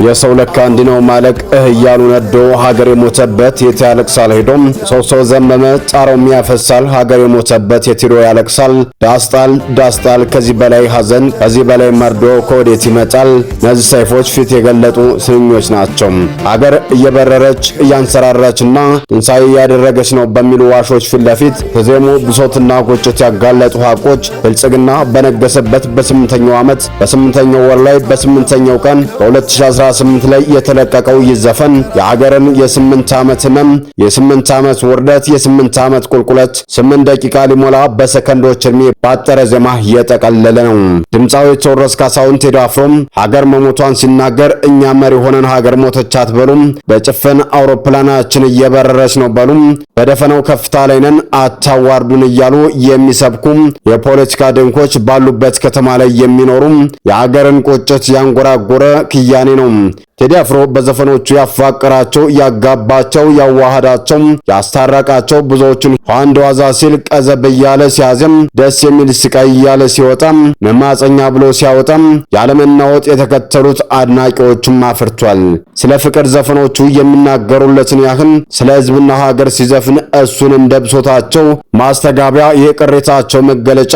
የሰው ለካ እንዲነው ማለቅ እያሉ ነዶ ሀገር የሞተበት የት ያለቅሳል ሄዶም ሰው ዘመመ ጣራው ያፈሳል ሀገር የሞተበት የትሮ ያለቅሳል ዳስጣል ከዚህ በላይ ሐዘን ከዚህ በላይ መርዶ ከወዴት ይመጣል እነዚህ ሰይፎች ፊት የገለጡ ስንኞች ናቸው ሀገር እየበረረች እያንሰራራችና ትንሳኤ ያደረገች ነው በሚሉ ዋሾች ፊት ለፊት ተዜሙ ብሶትና ቁጭት ያጋለጡ ሀቆች ብልጽግና በነገሰበት በ8ኛው ዓመት በ8ኛው ወር ላይ በ8ኛው ቀን በ2018 ላይ የተለቀቀው ይዘፈን የሀገርን የ8 ዓመት ህመም የ8 ዓመት ውርደት የ8 ዓመት ቁልቁለት 8 ደቂቃ ሊሞላ በሰከንዶች እድሜ ባጠረ ዜማ እየጠቀለለ ነው። ድምፃዊ ቴዎድሮስ ካሳሁን ቴዲ አፍሮም ሀገር መሞቷን ሲናገር እኛ መሪ ሆነን ሀገር ሞተች አትበሉም፣ በጭፍን አውሮፕላናችን እየበረረች ነው በሉም፣ በደፈነው ከፍታ ላይ ነን አታዋርዱን እያሉ የሚሰብኩም የፖለቲካ ድንኮች ባሉበት ከተማ ላይ የሚኖሩ የሀገርን ቁጭት ያንጎራጎረ ክያኔ ነው። ቴዲ አፍሮ በዘፈኖቹ ያፋቀራቸው ያጋባቸው ያዋሃዳቸው ያስታረቃቸው ብዙዎችን አንድ ዋዛ ሲል ቀዘብ እያለ ሲያዘም ደስ የሚል ስቃይ እያለ ሲወጣ መማፀኛ ብሎ ሲያወጣ ያለመናወጥ የተከተሉት አድናቂዎቹም አፍርቷል። ስለ ፍቅር ዘፈኖቹ የሚናገሩለትን ያህል ስለ ህዝብና ሀገር ሲዘፍን እሱን እንደብሶታቸው ማስተጋቢያ የቅሬታቸው መገለጫ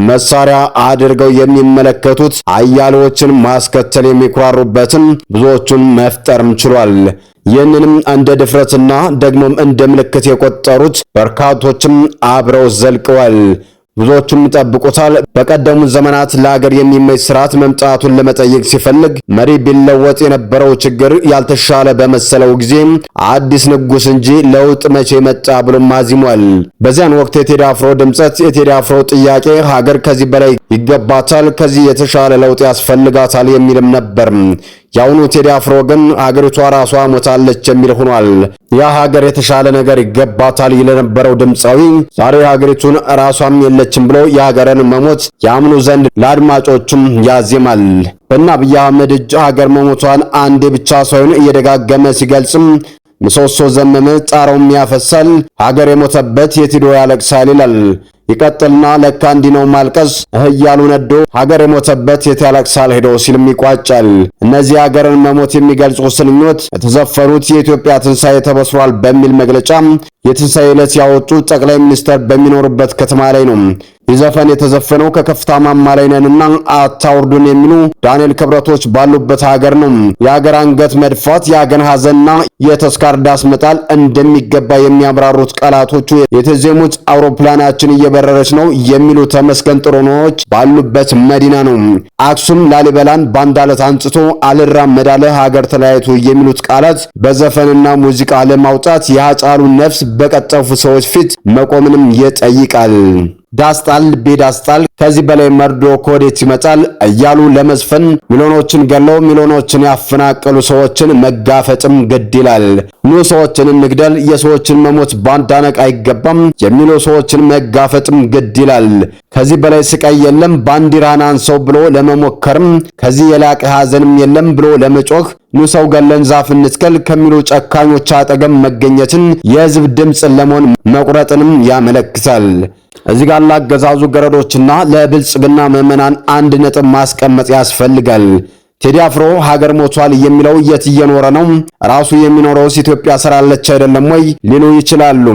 መሳሪያ አድርገው የሚመለከቱት አያሌዎችን ማስከተል የሚኩራሩበትን ብዙዎቹን መፍጠርም ችሏል። ይህንንም እንደ ድፍረትና ደግሞም እንደ ምልክት የቆጠሩት በርካቶችም አብረው ዘልቀዋል። ብዙዎቹም ይጠብቁታል። በቀደሙት ዘመናት ለሀገር የሚመች ስርዓት መምጣቱን ለመጠየቅ ሲፈልግ መሪ ቢለወጥ የነበረው ችግር ያልተሻለ በመሰለው ጊዜ አዲስ ንጉስ እንጂ ለውጥ መቼ መጣ ብሎ ማዚሟል። በዚያን ወቅት የቴዲ አፍሮ ድምጸት የቴዲ አፍሮ ጥያቄ ሀገር ከዚህ በላይ ይገባታል፣ ከዚህ የተሻለ ለውጥ ያስፈልጋታል የሚልም ነበር። ያውኑ ቴዲ አፍሮ ግን ሀገሪቷ ራሷ ሞታለች የሚል ሆኗል። ያ ሀገር የተሻለ ነገር ይገባታል የነበረው ድምጻዊ ዛሬ ሀገሪቱን ራሷም የለችም ብሎ የሀገርን መሞት ያምኑ ዘንድ ለአድማጮቹም ያዜማል። በእነ አብይ አህመድ እጅ ሀገር መሞቷን አንዴ ብቻ ሳይሆን እየደጋገመ ሲገልጽም ምሰሶ ዘመመ ጣራውም ያፈሳል ሀገር የሞተበት የትዶ ያለቅሳል ይላል። ይቀጥልና ለካ እንዲነው ማልቀስ እያሉ ነዶ ሀገር የሞተበት የት ያለቅሳል ሄዶ ሲልም ይቋጫል። እነዚህ ሀገርን መሞት የሚገልጹ ስንኞች የተዘፈኑት የኢትዮጵያ ትንሳኤ ተበስሯል በሚል መግለጫ የትንሳኤ ዕለት ያወጡ ጠቅላይ ሚኒስትር በሚኖሩበት ከተማ ላይ ነው። ይዘፈን የተዘፈነው ከከፍታ ማማ ላይ ነንና አታውርዱን የሚሉ ዳንኤል ክብረቶች ባሉበት ሀገር ነው። የሀገር አንገት መድፋት የሀገር ሐዘንና የተስካር ዳስ መጣል እንደሚገባ የሚያብራሩት ቃላቶቹ የተዜሙት አውሮፕላናችን እየበረረች ነው የሚሉ ተመስገን ጥሩኖች ባሉበት መዲና ነው። አክሱም ላሊበላን ባንዳለት አንጽቶ አልራመድ አለ ሀገር ተለያይቶ የሚሉት ቃላት በዘፈንና ሙዚቃ ለማውጣት የሃጫሉ ነፍስ በቀጠፉ ሰዎች ፊት መቆምንም ይጠይቃል። ዳስጣል ቤዳስጣል ከዚህ በላይ መርዶ ከወዴት ይመጣል እያሉ ለመዝፈን ሚሊዮኖችን ገለው ሚሊዮኖችን ያፈናቀሉ ሰዎችን መጋፈጥም ግድ ይላል። ኑ ሰዎችን እንግደል የሰዎችን መሞት ባንዳነቅ አይገባም የሚሉ ሰዎችን መጋፈጥም ግድ ይላል። ከዚህ በላይ ስቃይ የለም ባንዲራን አንሰው ብሎ ለመሞከርም ከዚህ የላቀ ሐዘንም የለም ብሎ ለመጮህ ኑ ሰው ገለን ዛፍ እንትከል ከሚሉ ጨካኞች አጠገብ መገኘትን የህዝብ ድምጽ ለመሆን መቁረጥንም ያመለክታል። እዚህ ጋር ለአገዛዙ ገረዶችና ለብልጽግና ምዕመናን አንድ ነጥብ ማስቀመጥ ያስፈልጋል። ቴዲ አፍሮ ሀገር ሞቷል የሚለው የት እየኖረ ነው? ራሱ የሚኖረውስ ኢትዮጵያ ስራለች አይደለም ወይ ሊሉ ይችላሉ።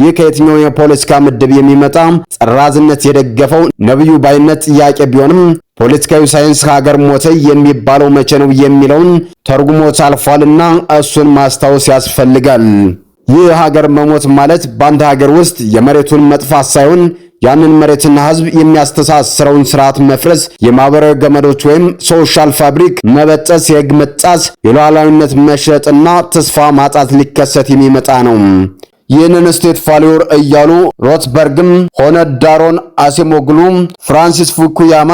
ይህ ከየትኛው የፖለቲካ ምድብ የሚመጣ ጽራዝነት የደገፈው ነብዩ ባይነት ጥያቄ ቢሆንም ፖለቲካዊ ሳይንስ ሀገር ሞተ የሚባለው መቼ ነው የሚለውን ተርጉሞት አልፏልና እሱን ማስታወስ ያስፈልጋል። ይህ ሀገር መሞት ማለት በአንድ ሀገር ውስጥ የመሬቱን መጥፋት ሳይሆን ያንን መሬትና ህዝብ የሚያስተሳስረውን ስርዓት መፍረስ፣ የማህበራዊ ገመዶች ወይም ሶሻል ፋብሪክ መበጠስ፣ የህግ መጣስ፣ የሉዓላዊነት መሸጥና ተስፋ ማጣት ሊከሰት የሚመጣ ነው። ይህንን ስቴት ፋሊዮር እያሉ ሮትበርግም ሆነ ዳሮን አሲሞግሉ ፍራንሲስ ፉኩያማ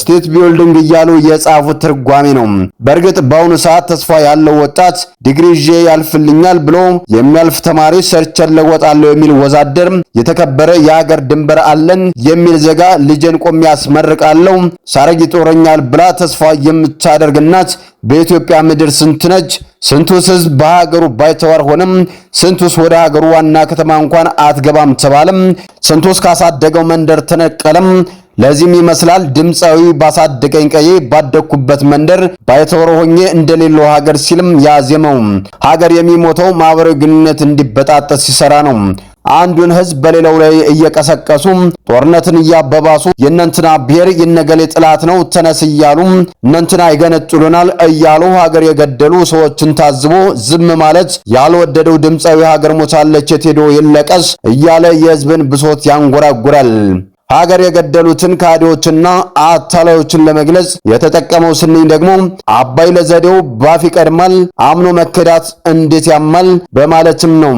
ስቴት ቢልዲንግ እያሉ የጻፉት ትርጓሜ ነው። በእርግጥ በአሁኑ ሰዓት ተስፋ ያለው ወጣት ዲግሪ ይዤ ያልፍልኛል ብሎ የሚያልፍ ተማሪ ሰርቸን ለወጣለሁ የሚል ወዛደር የተከበረ የሀገር ድንበር አለን የሚል ዜጋ ልጄን ቆሜ ያስመርቃለሁ ሳረግ ይጦረኛል ብላ ተስፋ የምታደርግ እናት በኢትዮጵያ ምድር ስንት ነች? ስንቱስ ህዝብ በሀገሩ ባይተዋር ሆነም? ስንቱስ ወደ ሀገሩ ዋና ከተማ እንኳን አትገባም ተባለም? ስንቱስ ካሳደገው መንደር ተነቀለም? ለዚህም ይመስላል ድምፃዊ ባሳደገኝ ቀዬ ባደኩበት መንደር ባይተወር ሆኜ እንደሌለው ሀገር ሲልም ያዜመው። ሀገር የሚሞተው ማህበራዊ ግንኙነት እንዲበጣጠስ ሲሰራ ነው። አንዱን ህዝብ በሌላው ላይ እየቀሰቀሱ ጦርነትን እያበባሱ የእነንትና ብሔር የነገሌ ጥላት ነው ተነስ እያሉ እነንትና ይገነጥሉናል እያሉ ሀገር የገደሉ ሰዎችን ታዝቦ ዝም ማለት ያልወደደው ድምፃዊ ሀገር ሞታለች የቴዶ ይለቀስ እያለ የህዝብን ብሶት ያንጎራጉራል። ሀገር የገደሉትን ካዲዎችና አታላዮችን ለመግለጽ የተጠቀመው ስንኝ ደግሞ አባይ ለዘዴው ባፍ ይቀድማል፣ አምኖ መከዳት እንዴት ያማል በማለትም ነው።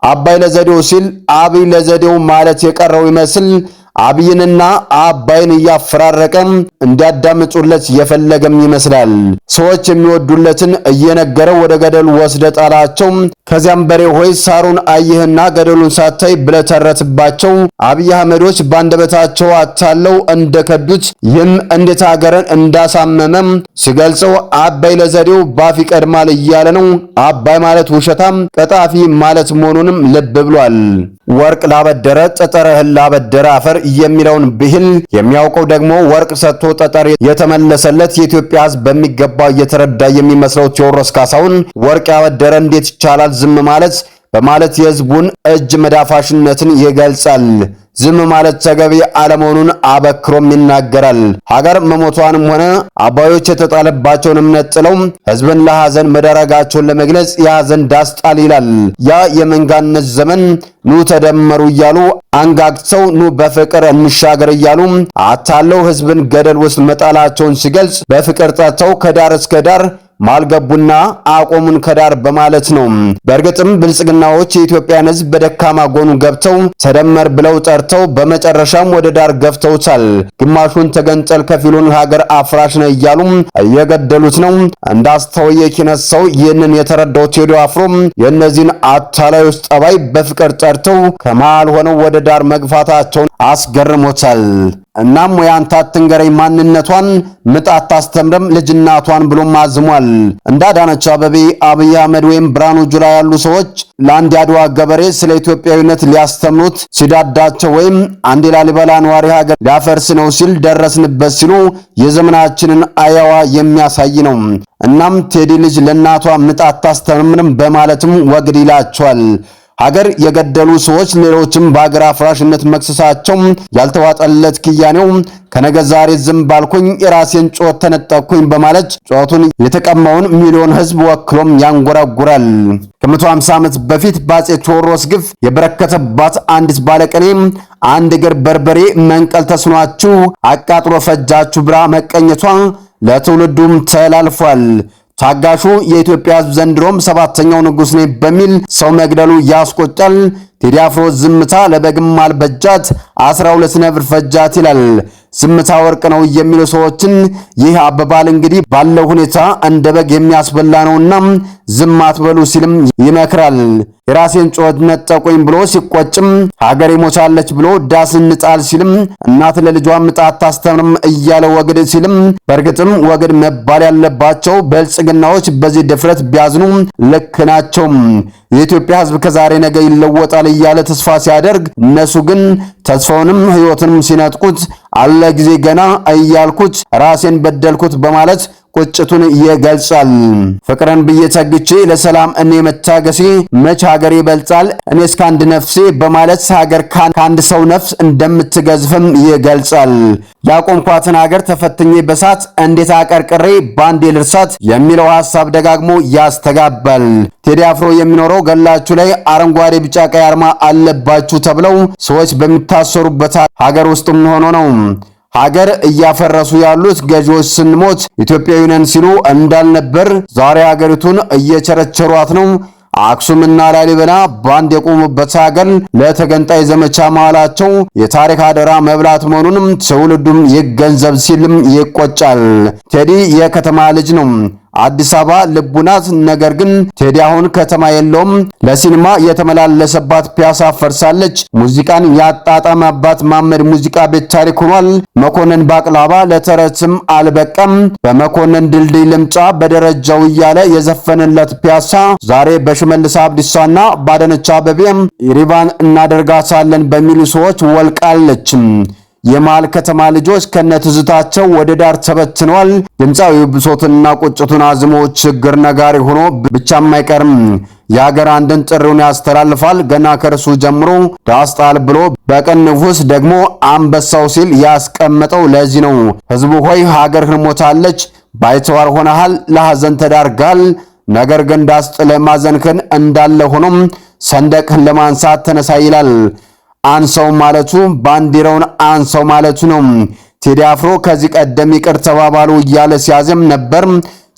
አባይ ለዘዴው ሲል አብይ ለዘዴው ማለት የቀረው ይመስል አብይንና አባይን እያፈራረቀ እንዲያዳምጡለት የፈለገም ይመስላል። ሰዎች የሚወዱለትን እየነገረ ወደ ገደል ወስደ ጣላቸው። ከዚያም በሬ ሆይ ሳሩን አየህና ገደሉን ሳታይ ብለተረትባቸው። አብይ አህመዶች ባንደበታቸው አታለው እንደከዱት ይህም እንዴት ሀገርን እንዳሳመመም ሲገልጸው አባይ ለዘዴው ባፍ ይቀድማል እያለ ነው። አባይ ማለት ውሸታም ቀጣፊ ማለት መሆኑንም ልብ ብሏል። ወርቅ ላበደረ ጠጠርህን ላበደረ አፈር የሚለውን ብሂል የሚያውቀው ደግሞ ወርቅ ሰጥቶ ጠጠር የተመለሰለት የኢትዮጵያ ሕዝብ በሚገባ እየተረዳ የሚመስለው ቴዎድሮስ ካሳሁን ወርቅ ያበደረ እንዴት ይቻላል ዝም ማለት በማለት የሕዝቡን እጅ መዳፋሽነትን ይገልጻል። ዝም ማለት ተገቢ አለመሆኑን አበክሮም ይናገራል። ሀገር መሞቷንም ሆነ አባዮች የተጣለባቸውን እምነት ጥለው ህዝብን ለሐዘን መዳረጋቸውን ለመግለጽ የሐዘን ዳስ ጣል ይላል። ያ የመንጋነት ዘመን ኑ ተደመሩ እያሉ አንጋግተው ኑ በፍቅር እንሻገር እያሉ አታለው ህዝብን ገደል ውስጥ መጣላቸውን ሲገልጽ በፍቅር ጠርተው ከዳር እስከ ዳር ማልገቡና አቆሙን ከዳር በማለት ነው። በእርግጥም ብልጽግናዎች የኢትዮጵያን ህዝብ በደካማ ጎኑ ገብተው ተደመር ብለው ጠርተው በመጨረሻም ወደ ዳር ገፍተውታል። ግማሹን ተገንጠል ከፊሉን ሀገር አፍራሽ ነው እያሉ እየገደሉት ነው። እንዳስተወየ ኪነት ሰው ይህንን የተረዳው ቴዲ አፍሮ የእነዚህን አታላዮች ጠባይ በፍቅር ጠርተው ከመሃል ሆነው ወደ ዳር መግፋታቸውን አስገርሞታል። እናም ወያንታ ትንገረኝ ማንነቷን ምጥ አታስተምርም ልጅናቷን ብሎም አዝሟል። እንደ አዳነች አቤቤ፣ አብይ አህመድ ወይም ብርሃኑ ጁላ ያሉ ሰዎች ለአንድ ያድዋ ገበሬ ስለ ኢትዮጵያዊነት ሊያስተምሩት ሲዳዳቸው ወይም አንድ ላሊበላ ነዋሪ ሀገር ሊያፈርስ ነው ሲል ደረስንበት ሲሉ የዘመናችንን አያዋ የሚያሳይ ነው። እናም ቴዲ ልጅ ለእናቷ ምጥ አታስተምርም በማለትም ወግድ ይላቸዋል። ሀገር የገደሉ ሰዎች ሌሎችም በሀገር አፍራሽነት መክሰሳቸው ያልተዋጠለት ክያኔው ከነገ ዛሬ ዝም ባልኩኝ የራሴን ጮት ተነጠቅኩኝ በማለት ጮቱን የተቀማውን ሚሊዮን ህዝብ ወክሎም ያንጎራጉራል። ከ150 ዓመት በፊት በአፄ ቴዎድሮስ ግፍ የበረከተባት አንዲት ባለቀኔ አንድ እግር በርበሬ መንቀል ተስኗችሁ አቃጥሎ ፈጃችሁ ብራ መቀኘቷ ለትውልዱም ተላልፏል። ታጋሹ የኢትዮጵያ ህዝብ ዘንድሮም ሰባተኛው ንጉስ ነኝ በሚል ሰው መግደሉ ያስቆጫል። ቴዲ አፍሮ ዝምታ ለበግም አልበጃት 12 ነብር ፈጃት ይላል። ዝምታ ወርቅ ነው የሚሉ ሰዎችን ይህ አባባል እንግዲህ ባለው ሁኔታ እንደ በግ የሚያስበላ ነውና ዝም አትበሉ ሲልም ይመክራል። የራሴን ጮት ነጠቁኝ ብሎ ሲቆጭም ሀገር ይሞታለች ብሎ ዳስ እንጣል ሲልም እናት ለልጇ ምጥ አታስተምርም እያለ ወግድ ሲልም በእርግጥም ወግድ መባል ያለባቸው ብልጽግናዎች በዚህ ድፍረት ቢያዝኑ ልክ ናቸው። የኢትዮጵያ ህዝብ ከዛሬ ነገ ይለወጣል እያለ ተስፋ ሲያደርግ እነሱ ግን ተስፋውንም ህይወትንም ሲነጥቁት አለ ጊዜ ገና እያልኩት ራሴን በደልኩት በማለት ቁጭቱን ይገልጻል። ፍቅርን ብዬ ተግቼ ለሰላም እኔ መታገሴ መች ሀገር ይበልጣል እኔ እስከ አንድ ነፍሴ በማለት ሀገር ከአንድ ሰው ነፍስ እንደምትገዝፍም ይገልጻል። ያቆምኳትን ሀገር ተፈትኜ በሳት እንዴት አቀርቅሬ ባንዴ ልርሳት የሚለው ሐሳብ ደጋግሞ ያስተጋባል። ቴዲ አፍሮ የሚኖረው ገላችሁ ላይ አረንጓዴ ቢጫ ቀይ አርማ አለባችሁ ተብለው ሰዎች በሚታሰሩበት ሀገር ውስጥም ሆኖ ነው። ሀገር እያፈረሱ ያሉት ገዢዎች ስንሞት ኢትዮጵያዊ ነን ሲሉ እንዳልነበር ዛሬ ሀገሪቱን እየቸረቸሯት ነው። አክሱምና ላሊበላ ባንድ የቆሙበት ሀገር ለተገንጣይ ዘመቻ መዋላቸው የታሪክ አደራ መብላት መሆኑንም ትውልዱም ይገንዘብ ሲልም ይቆጫል። ቴዲ የከተማ ልጅ ነው። አዲስ አበባ ልቡ ናት። ነገር ግን ቴዲ አሁን ከተማ የለውም። ለሲኒማ የተመላለሰባት ፒያሳ ፈርሳለች። ሙዚቃን ያጣጣመባት ማመድ ሙዚቃ ቤት ታሪክ ሆኗል። መኮንን ባቅላባ ለተረትም አልበቀም። በመኮንን ድልድይ ልምጫ በደረጃው እያለ የዘፈነለት ፒያሳ ዛሬ በሽመልስ አብዲሳና ባዳነች አቤቤ ሪቫን እናደርጋታለን በሚሉ ሰዎች ወልቃለች። የመሃል ከተማ ልጆች ከነትዝታቸው ወደ ዳር ተበትነዋል። ድምፃዊው ብሶትና ቁጭቱን አዝሞ ችግር ነጋሪ ሆኖ ብቻም አይቀርም የሀገር አንድን ጥሪውን ያስተላልፋል። ገና ከርሱ ጀምሮ ዳስጣል ብሎ በቅንፍ ውስጥ ደግሞ አንበሳው ሲል ያስቀመጠው ለዚህ ነው። ህዝቡ ሆይ ሀገርህን ሞታለች፣ ባይተዋር ሆነሃል፣ ለሐዘን ተዳርጋል። ነገር ግን ዳስጥለ ማዘንህን እንዳለ ሆኖም ሰንደቅህን ለማንሳት ተነሳ ይላል። አንሰው ማለቱ ባንዲራውን አንሰው ማለቱ ነው። ቴዲ አፍሮ ከዚህ ቀደም ይቅር ተባባሉ እያለ ሲያዘም ነበር።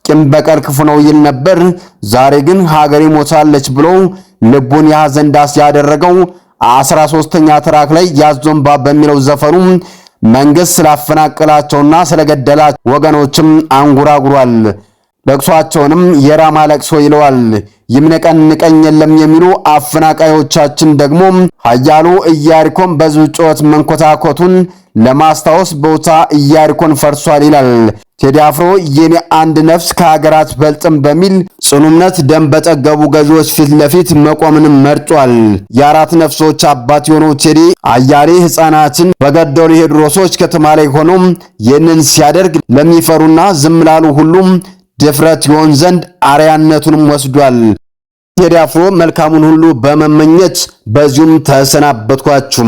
ቂም በቀል ክፉ ነው ይል ነበር። ዛሬ ግን ሀገር ሞታለች ብሎ ልቡን የሐዘን ዳስ ያደረገው 13ኛ ትራክ ላይ ያዞምባ በሚለው ዘፈኑ መንግስት ስላፈናቀላቸውና ስለገደላቸው ወገኖችም አንጉራጉሯል። ለቅሷቸውንም የራማ ለቅሶ ይለዋል። ይምነቀንቀኝ የለም የሚሉ አፈናቃዮቻችን ደግሞ ኃያሉ ኢያሪኮን በሕዝብ ጩኸት መንኮታኮቱን ለማስታወስ ቦታ ኢያሪኮን ፈርሷል ይላል። ቴዲ አፍሮ የኔ አንድ ነፍስ ከሀገራት በልጥም በሚል ጽኑ እምነት ደም በጠገቡ ገዢዎች ፊት ለፊት መቆምንም መርጧል። የአራት ነፍሶች አባት የሆነው ቴዲ አያሌ ሕፃናትን በገደሉ ሄድሮሶች ከተማ ላይ ሆኖ ይህንን ሲያደርግ ለሚፈሩና ዝም ላሉ ሁሉም ድፍረት ይሆን ዘንድ አርያነቱንም ወስዷል። ቴዲ አፍሮ መልካሙን ሁሉ በመመኘት በዚሁም ተሰናበትኳችሁ።